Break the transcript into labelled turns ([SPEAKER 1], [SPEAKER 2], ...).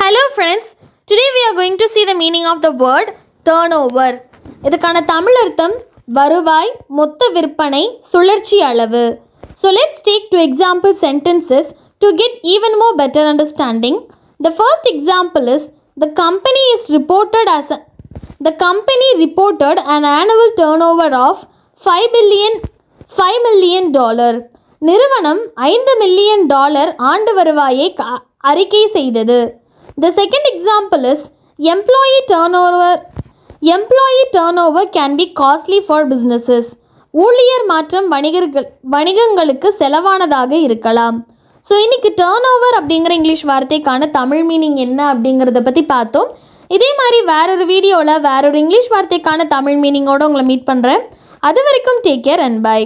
[SPEAKER 1] Hello friends, today we are going to see the meaning of the word turnover. இதுக்கான தமிழ் அர்த்தம் வருவாய், மொத்த விற்பனை, சுழற்சி அளவு. So let's take two example sentences to get even more better understanding. The first example is the company reported an annual turnover of $5 million. நிறுவனம் $5 million ஆண்டு வருவாயை அறிக்கை செய்தது. The second example is employee turnover can be costly for businesses. ஊழியர் மாற்றம் வணிகங்களுக்கு செலவானதாக இருக்கலாம். So இன்னைக்கு turn over அப்படிங்கிற இங்கிலீஷ் வார்த்தைக்கான தமிழ் மீனிங் என்ன அப்படிங்கிறத பற்றி பார்த்தோம். இதே மாதிரி வேறொரு வீடியோவில் வேறொரு இங்கிலீஷ் வார்த்தைக்கான தமிழ் மீனிங்கோடு உங்களை மீட் பண்ணுறேன். அது வரைக்கும் டேக் கேர் அண்ட் பை.